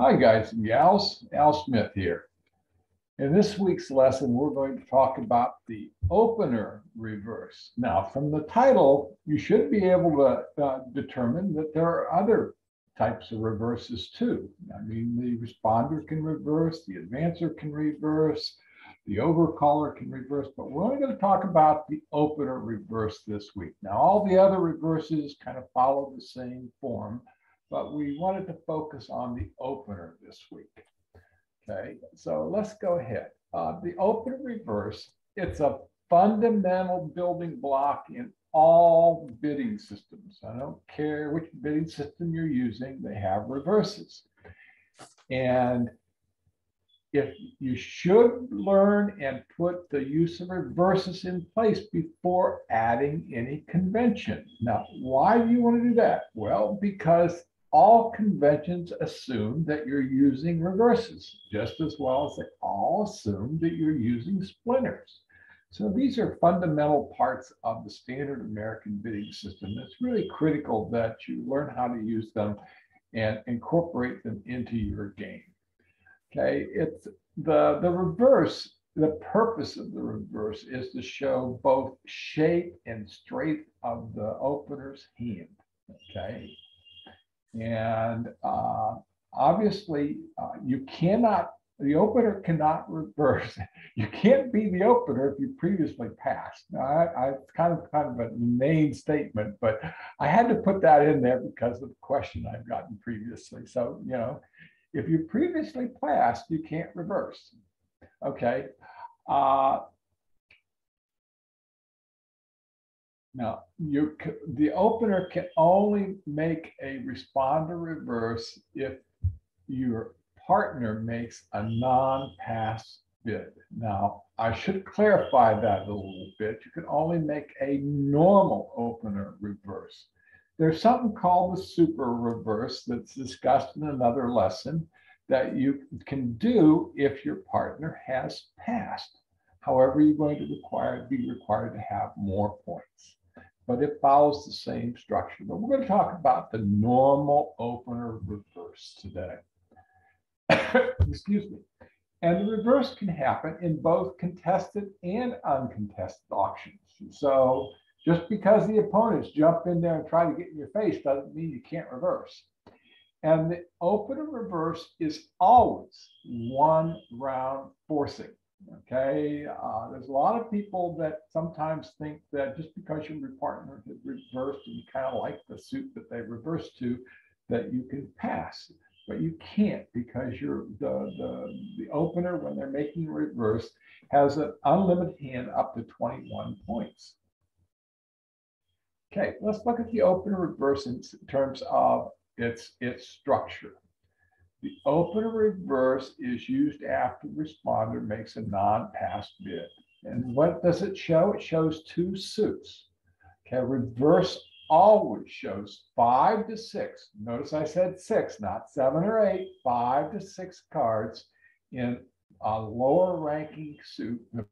Hi guys and gals, Al Smith here. In this week's lesson, we're going to talk about the opener reverse. Now, from the title, you should be able to determine that there are other types of reverses too. I mean, the responder can reverse, the advancer can reverse, the overcaller can reverse, but we're only going to talk about the opener reverse this week. Now, all the other reverses kind of follow the same form, but we wanted to focus on the opener this week. Okay, so let's go ahead. The opener reverse, it's a fundamental building block in all bidding systems. I don't care which bidding system you're using, they have reverses. And if you should learn and put the use of reverses in place before adding any convention. Now, why do you want to do that? Well, because all conventions assume that you're using reverses, just as well as they all assume that you're using splinters. So these are fundamental parts of the standard American bidding system. It's really critical that you learn how to use them and incorporate them into your game. Okay, it's the reverse. The purpose of the reverse is to show both shape and strength of the opener's hand. Okay, and obviously you cannot. The opener cannot reverse. You can't be the opener if you previously passed. Now, it's kind of a main statement, but I had to put that in there because of the question I've gotten previously. So, you know, if you previously passed, you can't reverse. Okay. Now, the opener can only make a responder reverse if your partner makes a non-pass bid. Now, I should clarify that a little bit. You can only make a normal opener reverse. There's something called the super reverse that's discussed in another lesson that you can do if your partner has passed. However, you're going to be required to have more points. But it follows the same structure. But we're going to talk about the normal opener reverse today. Excuse me. And the reverse can happen in both contested and uncontested auctions. So just because the opponents jump in there and try to get in your face doesn't mean you can't reverse. And the opener reverse is always one round forcing. Okay, there's a lot of people that sometimes think that just because your partner has reversed and you kind of like the suit that they reversed to, that you can pass. But you can't, because the opener, when they're making reverse, has an unlimited hand up to 21 points. Okay, let's look at the opener reverse in terms of its structure. The opener reverse is used after the responder makes a non-pass bid. And what does it show? It shows two suits. Okay, reverse always shows 5 to 6. Notice I said 6, not 7 or 8, 5 to 6 cards in a lower ranking suit, the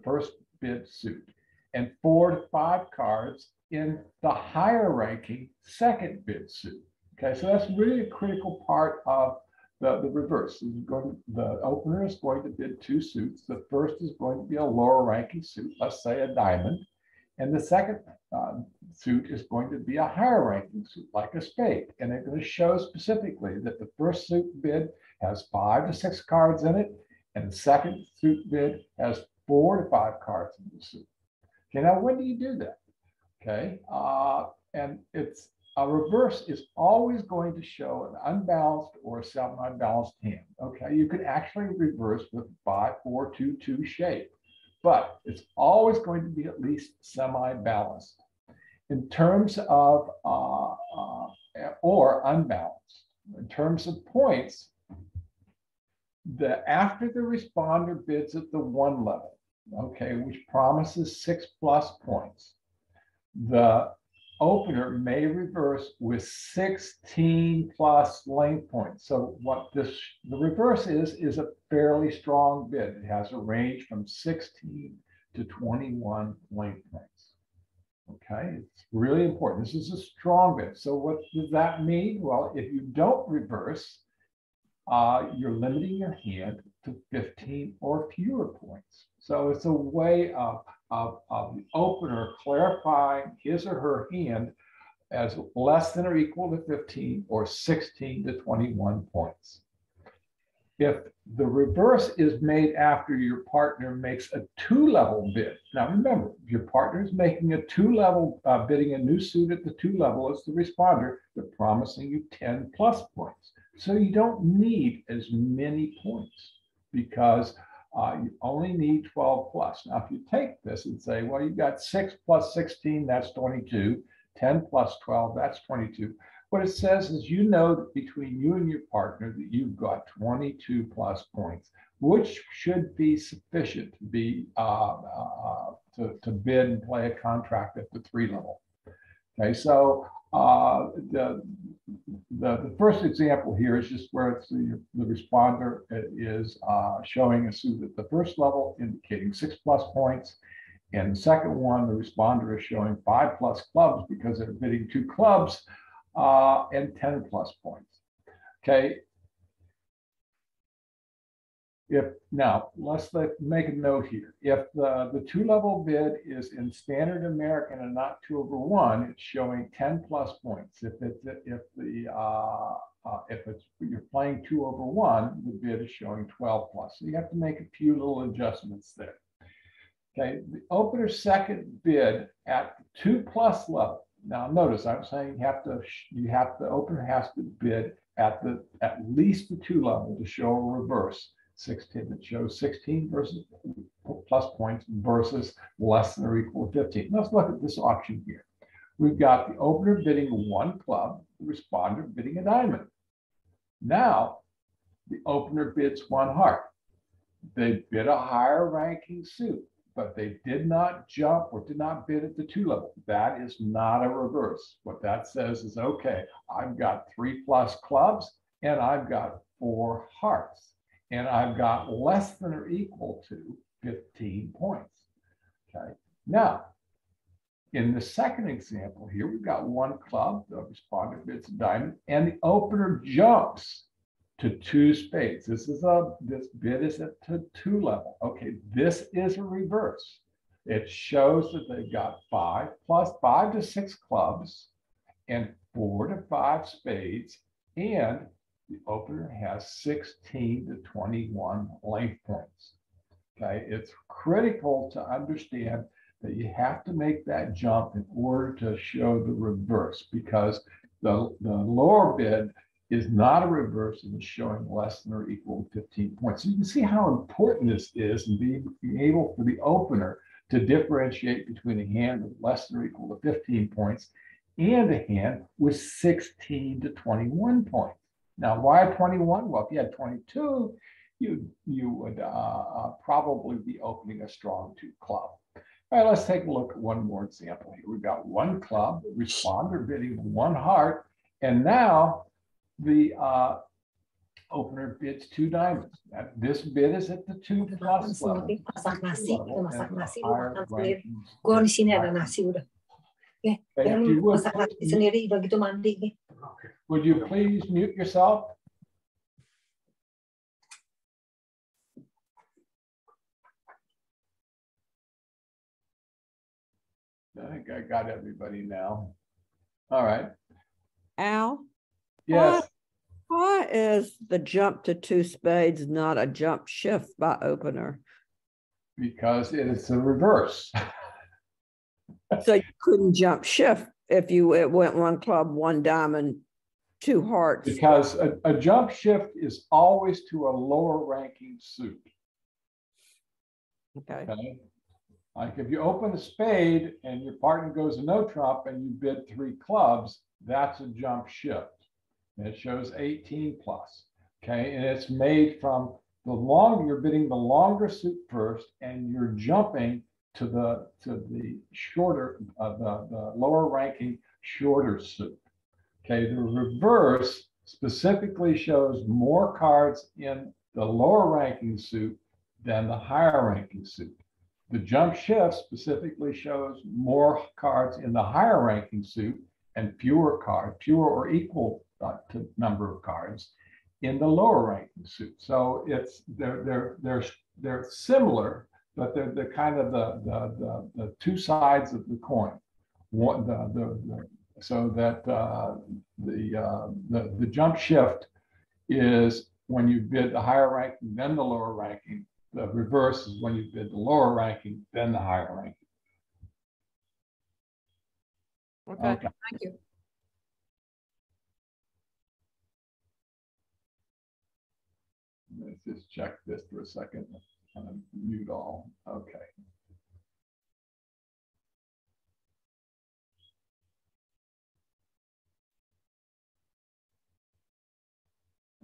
first bid suit, and 4 to 5 cards in the higher ranking second bid suit. Okay, so that's really a critical part of the reverse. The opener is going to bid two suits. The first is going to be a lower ranking suit, let's say a diamond. And the second suit is going to be a higher ranking suit, like a spade. And it's going to show specifically that the first suit bid has 5 to 6 cards in it, and the second suit bid has 4 to 5 cards in the suit. Okay, now when do you do that? Okay, and it's a reverse is always going to show an unbalanced or a semi-unbalanced hand. Okay, you can actually reverse with 5-4-2-2 shape, but it's always going to be at least semi-balanced. In terms of, or unbalanced. In terms of points, after the responder bids at the 1 level, okay, which promises 6+ points, the opener may reverse with 16+ length points. So what the reverse is a fairly strong bid. It has a range from 16 to 21 length points. Okay, it's really important. This is a strong bid. So what does that mean? Well, if you don't reverse, you're limiting your hand to 15 or fewer points. So it's a way of the opener clarifying his or her hand as less than or equal to 15 or 16 to 21 points. If the reverse is made after your partner makes a two-level bid. Now remember, if your partner is making a two-level, bidding a new suit at the two level as the responder, they're promising you 10 plus points. So you don't need as many points because you only need 12 plus. Now, if you take this and say, well, you've got 6 plus 16, that's 22, 10 plus 12, that's 22. What it says is, you know that between you and your partner that you've got 22 plus points, which should be sufficient to be to bid and play a contract at the 3 level. Okay, so the first example here is just where it's the responder is showing a suit at the first level, indicating 6 plus points. And the second one, the responder is showing 5 plus clubs because they're bidding 2 clubs and 10 plus points. Okay. Now let's make a note here. If the 2-level bid is in standard American and not 2/1, it's showing 10 plus points. If you're playing 2/1, the bid is showing 12 plus. So you have to make a few little adjustments there. Okay, the opener's second bid at the 2 plus level. Now notice I'm saying the opener has to bid at least the 2 level to show a reverse. 16 that shows 16 versus plus points versus less than or equal to 15. Let's look at this auction here. We've got the opener bidding 1 club, the responder bidding a diamond. Now the opener bids 1 heart. They bid a higher ranking suit, but they did not jump or did not bid at the 2 level. That is not a reverse. What that says is, okay, I've got 3 plus clubs and I've got 4 hearts. And I've got less than or equal to 15 points. Okay. Now, in the second example here, we've got 1 club, the responder bids a diamond, and the opener jumps to 2 spades. This bid is at the 2 level. Okay, this is a reverse. It shows that they've got 5 to 6 clubs and 4 to 5 spades, and the opener has 16 to 21 length points. Okay, it's critical to understand that you have to make that jump in order to show the reverse, because the lower bid is not a reverse and is showing less than or equal to 15 points. So you can see how important this is in being able for the opener to differentiate between a hand with less than or equal to 15 points and a hand with 16 to 21 points. Now, why 21? Well, if you had 22, you would probably be opening a strong 2 club. All right, let's take a look at one more example here. We've got 1 club, responder bidding 1 heart, and now the opener bids 2 diamonds. This bid is at the 2 plus level. Masak nasi, masak nasi, makan sendiri. Rankings. Gue di sini ada nasi udah. Oke, masak nasi sendiri, begitu mandi. Would you please mute yourself? I think I got everybody now. All right. Al? Yes. Why is the jump to 2 spades not a jump shift by opener? Because it is a reverse. So you couldn't jump shift if it went 1 club, 1 diamond, 2 hearts. Because a jump shift is always to a lower ranking suit. Okay. Like if you open a spade and your partner goes to no trump and you bid 3 clubs, that's a jump shift. And it shows 18 plus. Okay, and it's made from you're bidding the longer suit first, and you're jumping to the shorter, the lower ranking shorter suit. Okay, the reverse specifically shows more cards in the lower ranking suit than the higher ranking suit. The jump shift specifically shows more cards in the higher ranking suit and fewer or equal to number of cards in the lower ranking suit. So it's they're similar, but they're kind of the two sides of the coin. One so that the jump shift is when you bid the higher ranking, then the lower ranking. The reverse is when you bid the lower ranking, then the higher ranking. Okay. Thank you. Let's just check this for a second. Mute all. Okay.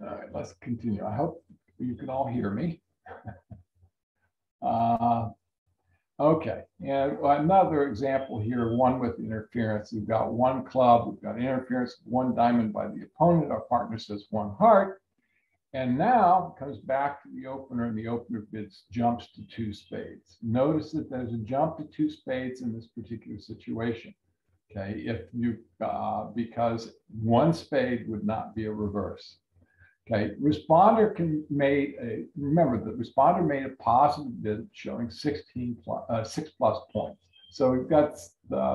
All right, let's continue. I hope you can all hear me. Okay, and another example here, one with interference. We've got one club, we've got interference, one diamond by the opponent. Our partner says one heart. And now it comes back to the opener, and the opener bids jumps to two spades. Notice that there's a jump to two spades in this particular situation. Okay, if you because one spade would not be a reverse. Okay, responder remember the responder made a positive bid showing 6 plus points. So we've got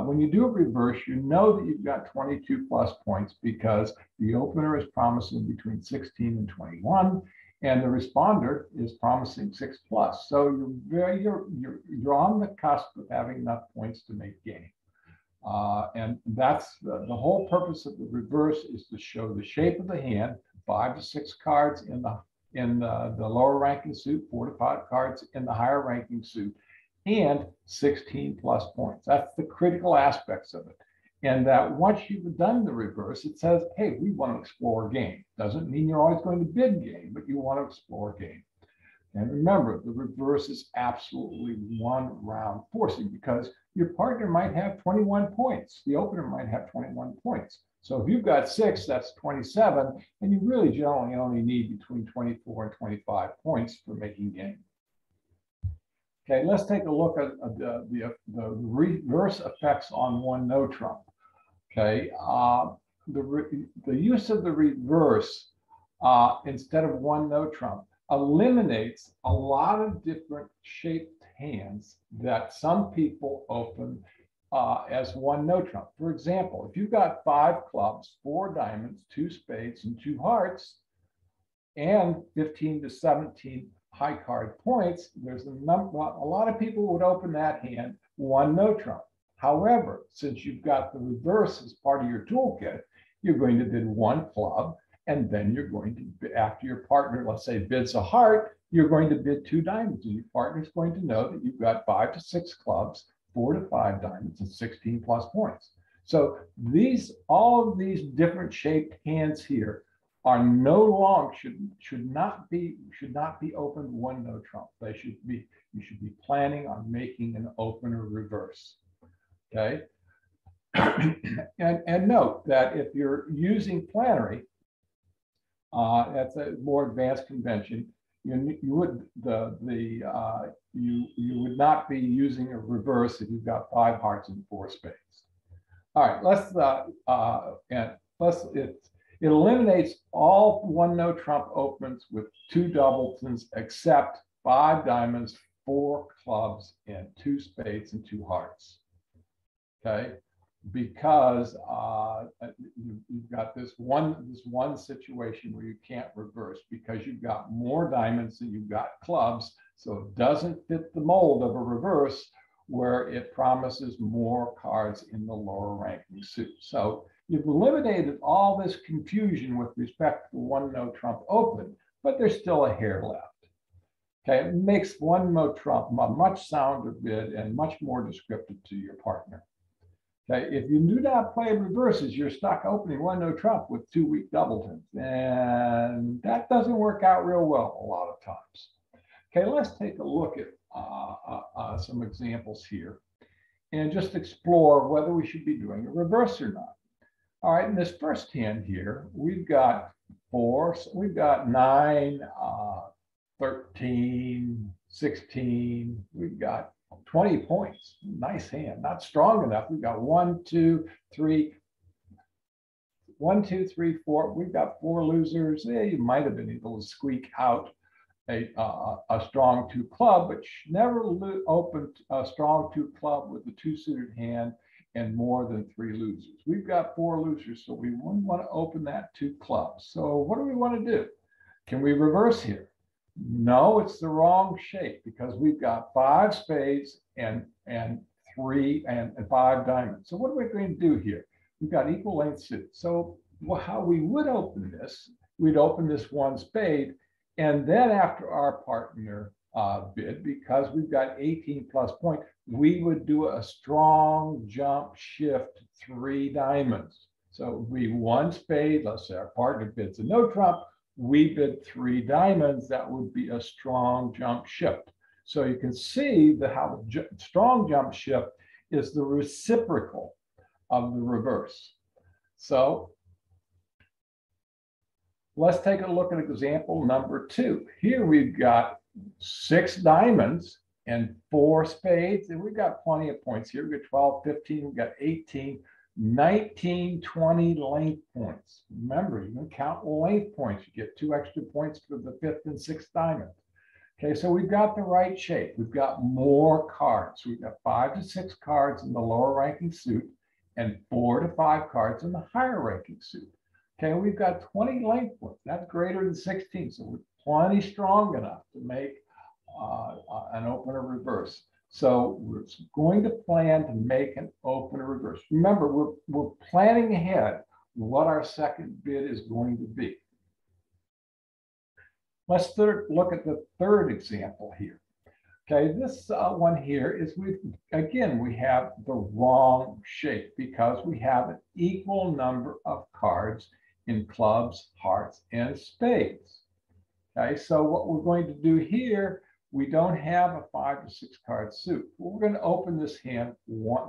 when you do a reverse, you know that you've got 22 plus points because the opener is promising between 16 and 21, and the responder is promising 6 plus. So you're on the cusp of having enough points to make game. And that's the whole purpose of the reverse is to show the shape of the hand, 5 to 6 cards in the lower ranking suit, 4 to 5 cards in the higher ranking suit, and 16 plus points. That's the critical aspects of it. And that once you've done the reverse, it says, hey, we want to explore game. Doesn't mean you're always going to bid game, but you want to explore game. And remember, the reverse is absolutely one round forcing because your partner might have 21 points. The opener might have 21 points. So if you've got 6, that's 27, and you really generally only need between 24 and 25 points for making game. Okay, let's take a look at the reverse effects on one no trump. Okay, the use of the reverse instead of one no trump eliminates a lot of different shaped hands that some people open as one no trump. For example, if you've got 5 clubs, 4 diamonds, 2 spades, and 2 hearts, and 15 to 17 high card points, there's a lot of people would open that hand one no trump. However, since you've got the reverse as part of your toolkit, you're going to bid 1 club, and then you're going to, after your partner, let's say, bids a heart, you're going to bid 2 diamonds, and your partner's going to know that you've got 5 to 6 clubs, 4 to 5 diamonds, and 16 plus points. So all of these different shaped hands here are no longer should not be opened one no trump. You should be planning on making an opener reverse. Okay, and note that if you're using plenary, that's a more advanced convention. You would not be using a reverse if you've got 5 hearts and 4 spades. All right, it eliminates all one no trump opens with 2 doubletons except 5 diamonds, 4 clubs, and 2 spades and 2 hearts. Okay, because you've got this one situation where you can't reverse because you've got more diamonds than you've got clubs, so it doesn't fit the mold of a reverse where it promises more cards in the lower ranking suit. So you've eliminated all this confusion with respect to one no trump open, but there's still a hair left. Okay, it makes one no trump a much sounder bid and much more descriptive to your partner. Okay, if you do not play reverses, you're stuck opening one no trump with 2 weak doubletons, and that doesn't work out real well a lot of times. Okay, let's take a look at some examples here and just explore whether we should be doing a reverse or not. All right, in this first hand here, we've got 4, so we've got 9, 13, 16, we've got 20 points. Nice hand, not strong enough. We've got 1, 2, 3, 1, 2, 3, 4. We've got 4 losers. You might have been able to squeak out a strong 2 club, but never opened a strong 2 club with a 2-suited hand and more than 3 losers. We've got 4 losers, so we wouldn't want to open that 2 clubs. So what do we want to do? Can we reverse here? No, it's the wrong shape because we've got 5 spades and 3 and 5 diamonds. So what are we going to do here? We've got equal length suits. So how we would open this, we'd open this 1 spade, and then after our partner bid, because we've got 18 plus point, we would do a strong jump shift 3 diamonds. So it would be 1 spade, let's say our partner bids a no trump, we bid 3 diamonds, that would be a strong jump shift. So you can see that how the strong jump shift is the reciprocal of the reverse. So let's take a look at example number 2. Here we've got 6 diamonds and 4 spades, and we've got plenty of points here. We've got 12, 15, we've got 18, 19, 20 length points. Remember, you can count length points. You get 2 extra points for the 5th and 6th diamond. Okay, so we've got the right shape. We've got more cards. We've got 5 to 6 cards in the lower ranking suit and 4 to 5 cards in the higher ranking suit. Okay, we've got 20 length points. That's greater than 16, so we're plenty strong enough to make an opener reverse. So we're going to plan to make an opener reverse. Remember, we're planning ahead what our second bid is going to be. Let's look at the third example here. Okay, this one here is we have the wrong shape because we have an equal number of cards in clubs, hearts, and spades. Okay, so what we're going to do here, we don't have a 5 to 6 card suit. We're going to open this hand we're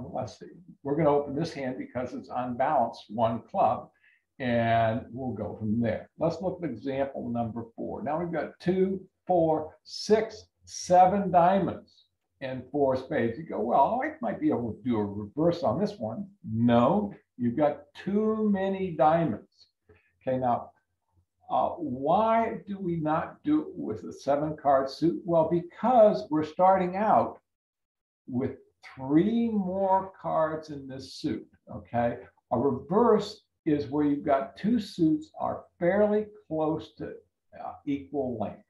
going to open this hand because it's unbalanced 1 club, and we'll go from there. Let's look at example number 4. Now we've got 2, 4, 6, 7 diamonds and 4 spades. You go, well, I might be able to do a reverse on this one. No, you've got too many diamonds. Okay, now why do we not do it with a 7 card suit? Well, because we're starting out with 3 more cards in this suit. Okay, a reverse is where you've got 2 suits are fairly close to equal length.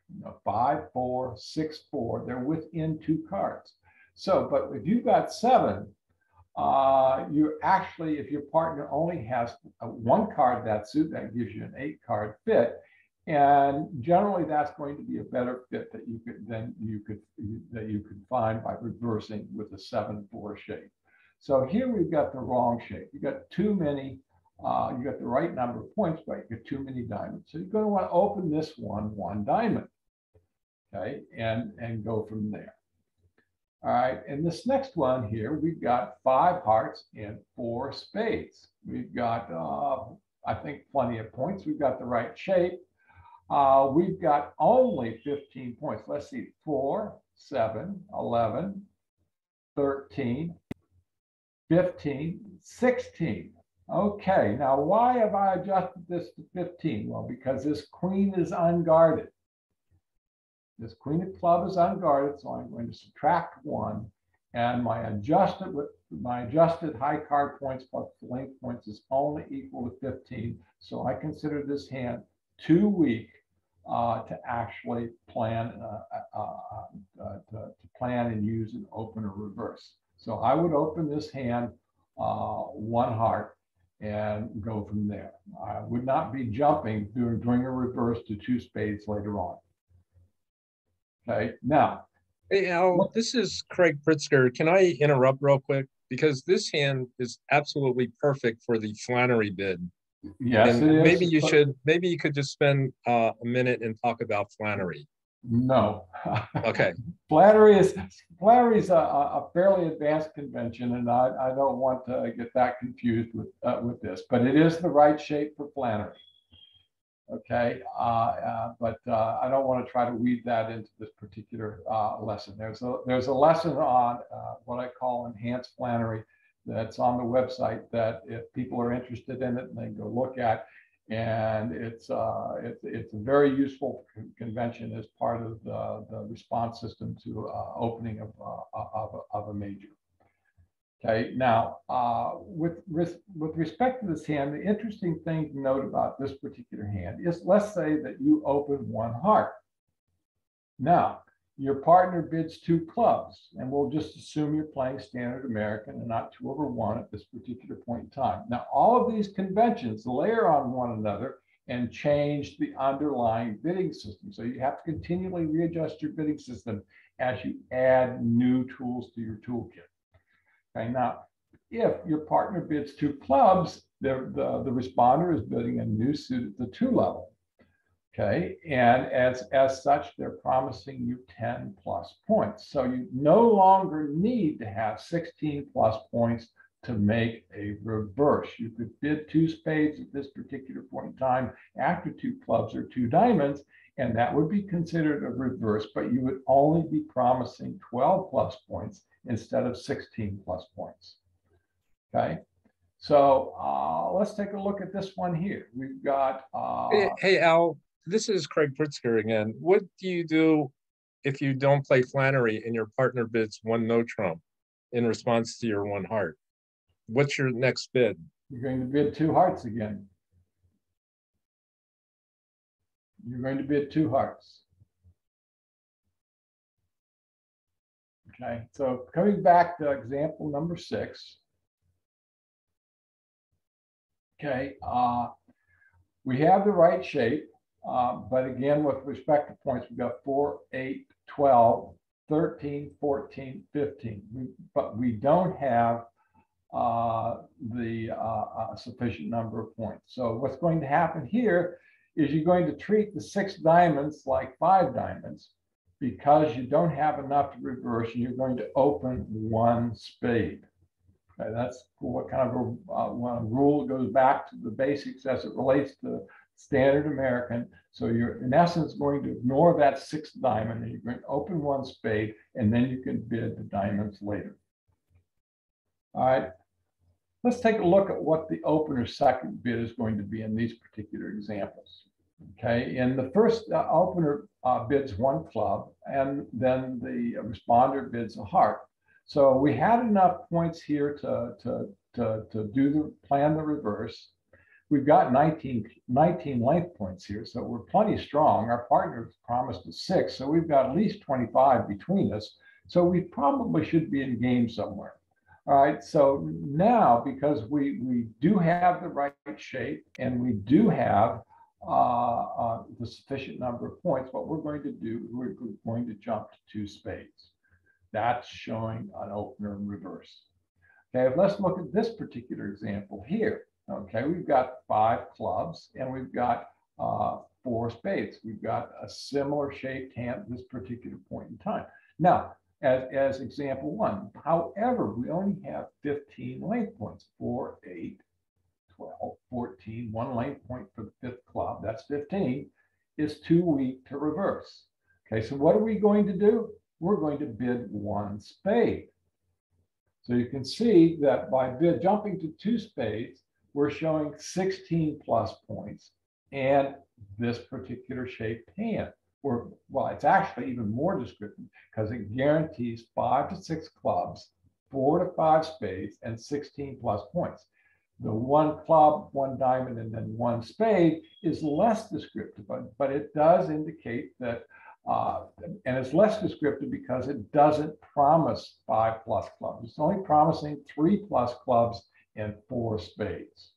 5, 4, 6, 4. They're within 2 cards. So, but if you've got 7, you actually, if your partner only has 1 card that suit, that gives you an 8 card fit, and generally that's going to be a better fit that you could find by reversing with a 7-4 shape. So here we've got the wrong shape. You got too many. You got the right number of points, but you got too many diamonds. So you're going to want to open this 1 diamond, okay, and go from there. All right, and this next one here, we've got 5 hearts and 4 spades. We've got, I think, plenty of points. We've got the right shape. We've got only 15 points. Let's see, 4, 7, 11, 13, 15, 16. Okay, now why have I adjusted this to 15? Well, because this queen is unguarded. This queen of club is unguarded, so I'm going to subtract 1, and my adjusted high card points plus length points is only equal to 15. So I consider this hand too weak to actually plan to plan and use an opener reverse. So I would open this hand 1 heart and go from there. I would not be jumping doing a reverse to 2 spades later on. Okay, now. Hey, Al, this is Craig Pritzker. Can I interrupt real quick? Because this hand is absolutely perfect for the Flannery bid. Yes, and it maybe is. Maybe you could just spend a minute and talk about Flannery. No. Okay. Flannery's a fairly advanced convention, and I don't want to get that confused with this, but it is the right shape for Flannery. Okay, but I don't want to try to weave that into this particular lesson. There's a lesson on what I call enhanced Flannery that's on the website that if people are interested in it, they can go look at. And it's a very useful convention as part of the response system to opening of a major. Okay, now with respect to this hand, the interesting thing to note about this particular hand is, let's say that you open one heart. Now, your partner bids two clubs, and we'll just assume you're playing standard American and not 2/1 at this particular point in time. Now, all of these conventions layer on one another and change the underlying bidding system. So you have to continually readjust your bidding system as you add new tools to your toolkit. Okay, now, if your partner bids two clubs, the responder is bidding a new suit at the 2 level. Okay, and as such, they're promising you 10 plus points. So you no longer need to have 16 plus points to make a reverse. You could bid 2 spades at this particular point in time after 2 clubs or 2 diamonds, and that would be considered a reverse, but you would only be promising 12 plus points instead of 16 plus points. Okay, so let's take a look at this one here. We've got hey Al, this is Craig Pritzker again. What do you do if you don't play Flannery and your partner bids 1 no trump in response to your 1 heart? What's your next bid? You're going to bid 2 hearts again. You're going to bid 2 hearts. Okay, so coming back to example number 6. Okay, we have the right shape, but again, with respect to points, we've got 4, 8, 12, 13, 14, 15. But we don't have the sufficient number of points. So what's going to happen here is you're going to treat the 6 diamonds like 5 diamonds because you don't have enough to reverse, and you're going to open 1 spade. Okay, that's what kind of a rule. It goes back to the basics as it relates to standard American. So you're in essence going to ignore that 6th diamond, and you're going to open 1 spade, and then you can bid the diamonds later. All right, let's take a look at what the opener's second bid is going to be in these particular examples. Okay, in the first opener bids 1 club, and then the responder bids a heart. So we had enough points here to plan the reverse. We've got 19 length points here, so we're plenty strong. Our partner promised us 6, so we've got at least 25 between us. So we probably should be in game somewhere. All right, so now because we do have the right shape and we do have the sufficient number of points, what we're going to do, we're going to jump to 2 spades. That's showing an opener in reverse. Okay, let's look at this particular example here. Okay, we've got 5 clubs and we've got 4 spades. We've got a similar shaped hand at this particular point in time. Now, as example 1, however, we only have 15 length points, 4, 8, 12, 14, 1 length point for the 5th club, that's 15, is too weak to reverse. Okay, so what are we going to do? We're going to bid 1 spade. So you can see that by jumping to 2 spades, we're showing 16 plus points and this particular shaped hand. Well, it's actually even more descriptive because it guarantees 5 to 6 clubs, 4 to 5 spades, and 16 plus points. The 1 club, 1 diamond, and then 1 spade is less descriptive, but it does indicate that, and it's less descriptive because it doesn't promise 5 plus clubs. It's only promising 3 plus clubs and 4 spades.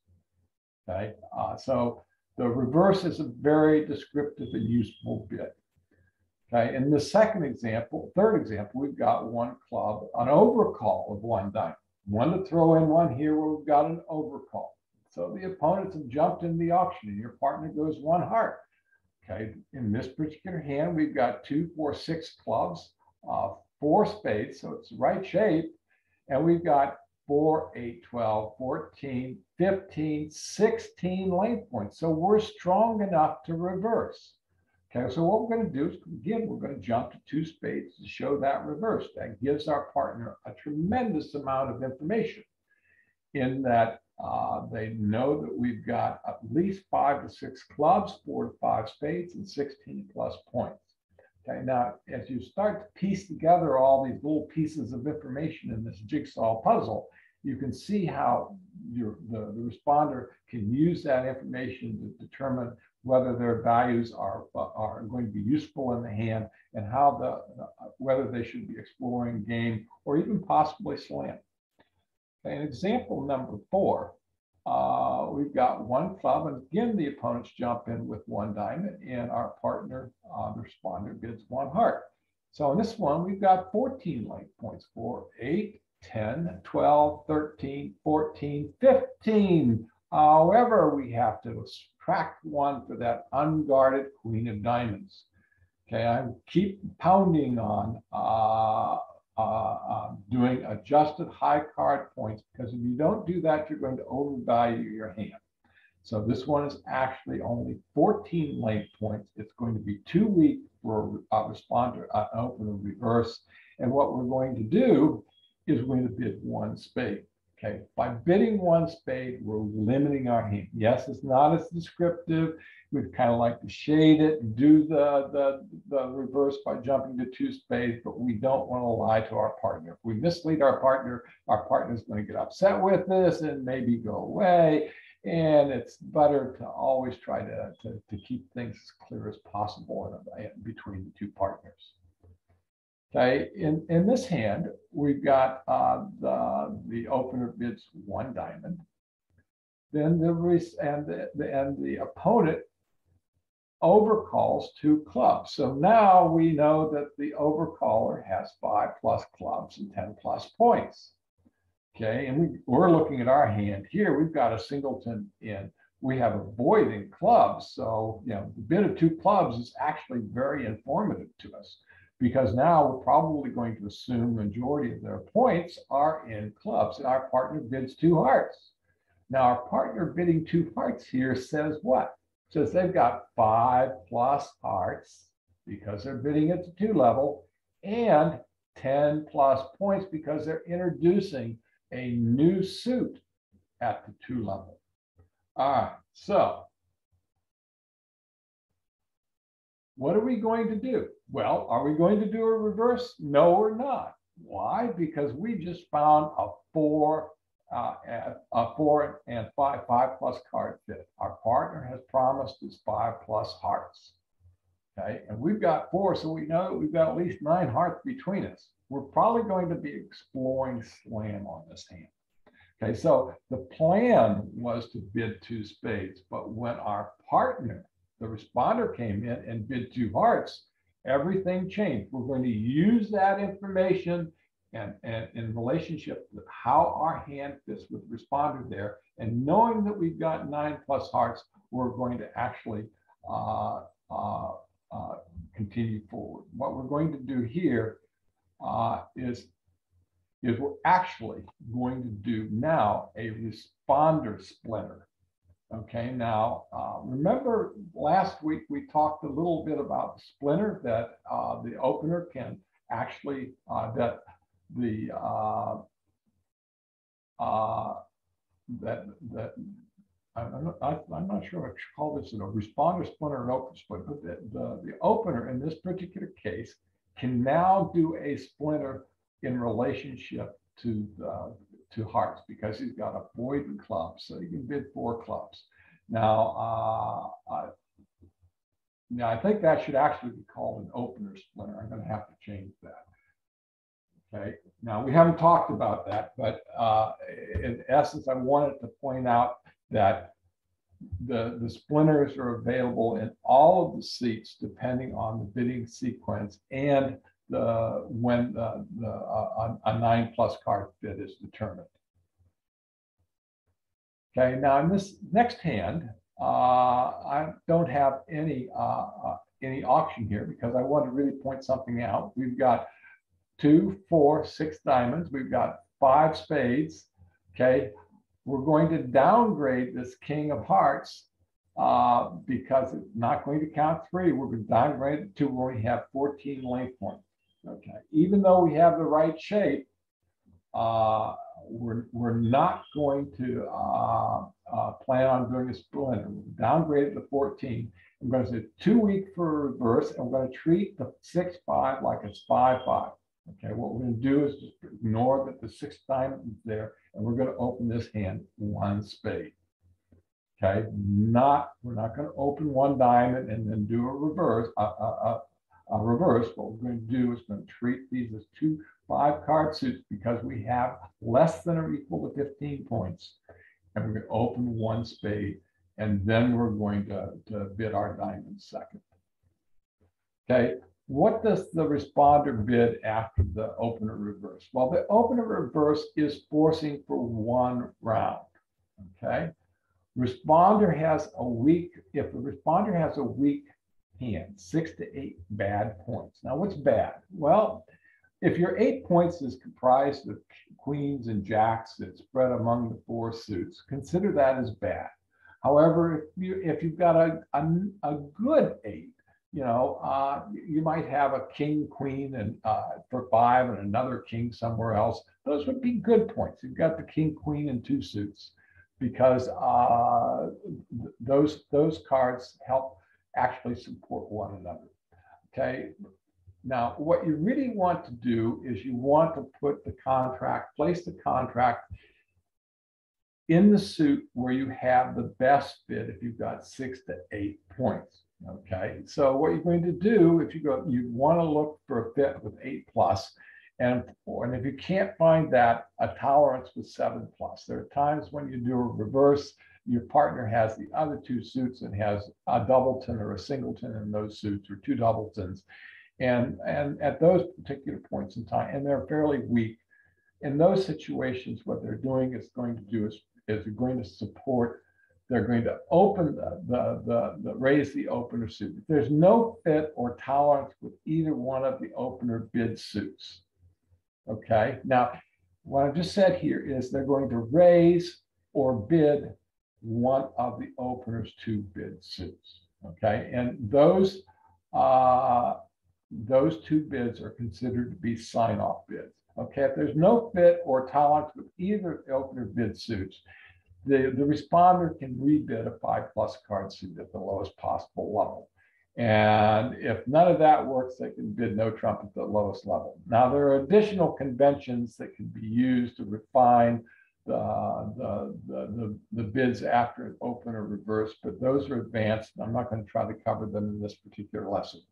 Okay, so the reverse is a very descriptive and useful bid. Okay, in the third example, we've got 1 club, an overcall of 1 diamond. 1 to throw in 1 here where we've got an overcall. So the opponents have jumped in the auction and your partner goes 1 heart. Okay, in this particular hand, we've got 2, 4, 6 clubs, 4 spades, so it's the right shape. And we've got 4, 8, 12, 14, 15, 16 length points. So we're strong enough to reverse. Okay, so what we're going to do is, again, we're going to jump to 2 spades to show that reverse. That gives our partner a tremendous amount of information. in that they know that we've got at least 5 to 6 clubs, 4 to 5 spades, and 16 plus points. Okay, now as you start to piece together all these little pieces of information in this jigsaw puzzle, you can see how the responder can use that information to determine whether their values are going to be useful in the hand, and how whether they should be exploring game or even possibly slam. Okay, and example number 4, we've got 1 club, and again the opponents jump in with 1 diamond, and our partner, the responder, bids 1 heart. So in this one, we've got 14 length points for 8, 10, 12, 13, 14, 15. However, we have to subtract 1 for that unguarded queen of diamonds. Okay, I keep pounding on doing adjusted high card points, because if you don't do that, you're going to overvalue your hand. So this one is actually only 14 length points. It's going to be too weak for a responder, an opener reverse. And what we're going to do is we're going to bid 1 spade. Okay, by bidding 1 spade, we're limiting our hand. Yes, it's not as descriptive. We'd kind of like to shade it and do the reverse by jumping to 2 spades, but we don't want to lie to our partner. If we mislead our partner is going to get upset with this and maybe go away. And it's better to always try to keep things as clear as possible between the 2 partners. Okay, in this hand, we've got the opener bids 1 diamond. Then the opponent overcalls 2 clubs. So now we know that the overcaller has 5 plus clubs and 10 plus points. Okay, and we're looking at our hand here. We've got a singleton in. We have a void in clubs. So, you know, the bid of 2 clubs is actually very informative to us, because now we're probably going to assume the majority of their points are in clubs, and our partner bids 2 hearts. Now, our partner bidding 2 hearts here says what? Says they've got 5 plus hearts because they're bidding at the 2 level, and 10 plus points because they're introducing a new suit at the 2 level. All right, so what are we going to do? Well, are we going to do a reverse? No, we're not. Why? Because we just found a 4 and 5 plus card fit. Our partner has promised us 5 plus hearts. Okay, and we've got 4, so we know that we've got at least 9 hearts between us. We're probably going to be exploring slam on this hand. Okay, so the plan was to bid 2 spades, but when our partner, the responder, came in and bid 2 hearts, everything changed. We're going to use that information and in relationship with how our hand fits with the responder there, and knowing that we've got 9 plus hearts, we're going to actually continue forward. What we're going to do here is we're actually going to do now a responder splinter. Okay, now remember last week we talked a little bit about the splinter, that the opener can actually I'm not sure if I should call this a responder splinter or an open splinter, but the opener in this particular case can now do a splinter in relationship to hearts, because he's got a void in clubs, so he can bid 4 clubs. Now, I think that should actually be called an opener splinter. I'm going to have to change that. Okay. Now, we haven't talked about that, but in essence, I wanted to point out that the splinters are available in all of the seats depending on the bidding sequence and when a 9 plus card bid is determined. Okay, now in this next hand, I don't have any auction here because I want to really point something out. We've got 2, 4, 6 diamonds. We've got 5 spades. Okay, we're going to downgrade this king of hearts because it's not going to count 3. We're going to downgrade it to where we have 14 length points. Okay, even though we have the right shape, we're not going to plan on doing a splinter. We're downgraded to 14. I'm going to say 2 week for reverse, and we're going to treat the 6-5 like it's 5-5. Okay, what we're going to do is just ignore that the 6th diamond is there, and we're going to open this hand 1 spade. Okay, we're not going to open 1 diamond and then do a reverse. Reverse. What we're going to do is going to treat these as 2 5-card suits because we have less than or equal to 15 points, and we're going to open 1 spade, and then we're going to bid our diamond second. Okay. What does the responder bid after the opener reverse? Well, the opener reverse is forcing for 1 round. Okay. Responder has a weak, if the responder has a weak hand, 6 to 8 bad points. Now, what's bad? Well, if your 8 points is comprised of queens and jacks that spread among the 4 suits, consider that as bad. However, if you've got a good 8, you might have a king, queen, and for 5 and another king somewhere else. Those would be good points. You've got the king, queen, and 2 suits because those cards help actually support one another. Okay. Now, what you really want to do is you want to put the contract, place the contract in the suit where you have the best bid if you've got 6 to 8 points. Okay, so what you're going to do if you want to look for a fit with 8+, and if you can't find that, a tolerance with 7+. There are times when you do a reverse, your partner has the other 2 suits and has a doubleton or a singleton in those suits, or 2 doubletons, and at those particular points in time, and they're fairly weak. In those situations, what they're doing is going to do is they're going to support. They're going to open raise the opener suit. If there's no fit or tolerance with either one of the opener bid suits. Okay. Now, what I've just said here is they're going to raise or bid one of the opener's 2 bid suits. Okay, and those 2 bids are considered to be sign-off bids. Okay, if there's no fit or tolerance with either opener bid suits, the responder can rebid a 5+ card suit at the lowest possible level. And if none of that works, they can bid no trump at the lowest level. Now, there are additional conventions that can be used to refine the bids after an opener reverse, but those are advanced. I'm not going to try to cover them in this particular lesson.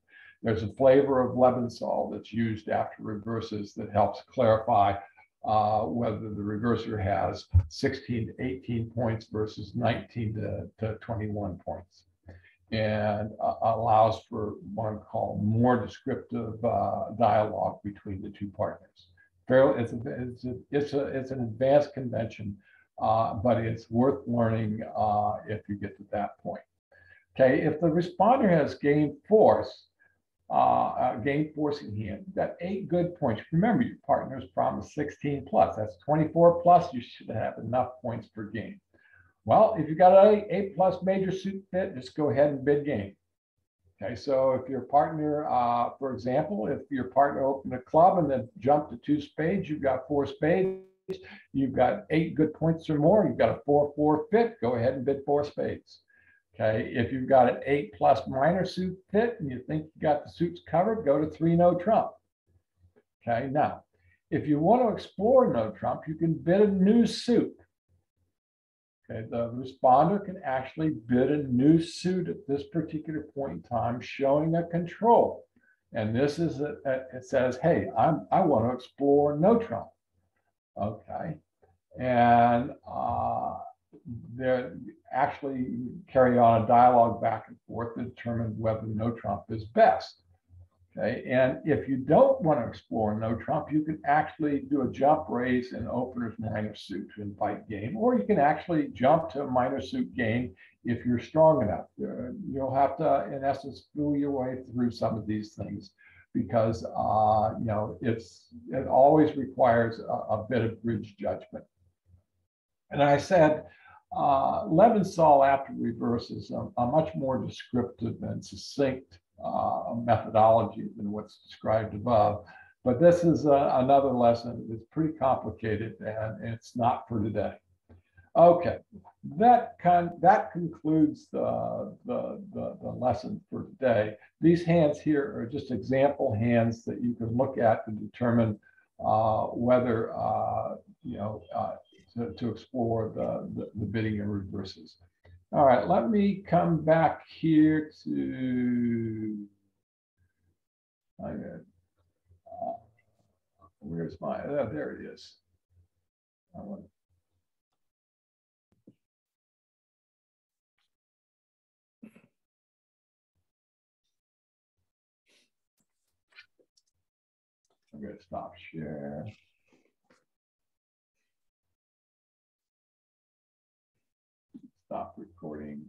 There's a flavor of Lebenthal that's used after reverses that helps clarify whether the reverser has 16 to 18 points versus 19 to 21 points, and allows for what I call more descriptive dialogue between the 2 partners. It's an advanced convention, but it's worth learning if you get to that point. Okay, if the responder has game force, game forcing hand, you've got 8 good points. Remember, your partner's promised 16+. That's 24+. You should have enough points per game. Well, if you've got an 8+ major suit fit, just go ahead and bid game. Okay, so if your partner, for example, if your partner opened a club and then jumped to 2 spades, you've got 4 spades. You've got 8 good points or more. You've got a 4-4 fit. Go ahead and bid 4 spades. Okay, if you've got an 8+ minor suit fit and you think you got the suits covered, go to 3 no trump. Okay, now, if you want to explore no trump, you can bid a new suit. Okay, the responder can actually bid a new suit at this particular point in time, showing a control. And this is, it says, hey, I want to explore no trump. Okay, and they're actually carry on a dialogue back and forth to determine whether no trump is best. Okay, and if you don't want to explore no trump, you can actually do a jump raise in opener's minor suit to invite game, or you can actually jump to a minor suit game if you're strong enough. You'll have to, in essence, fool your way through some of these things because it always requires a bit of bridge judgment. And I said, Lebenthal after reverse is a much more descriptive and succinct methodology than what's described above. But this is another lesson. It's pretty complicated, and it's not for today. Okay, that concludes the lesson for today. These hands here are just example hands that you can look at to determine whether to explore the bidding and reverses. All right, let me come back here to. Where's my? Oh, there it is. I'm going to stop share. Stop recording.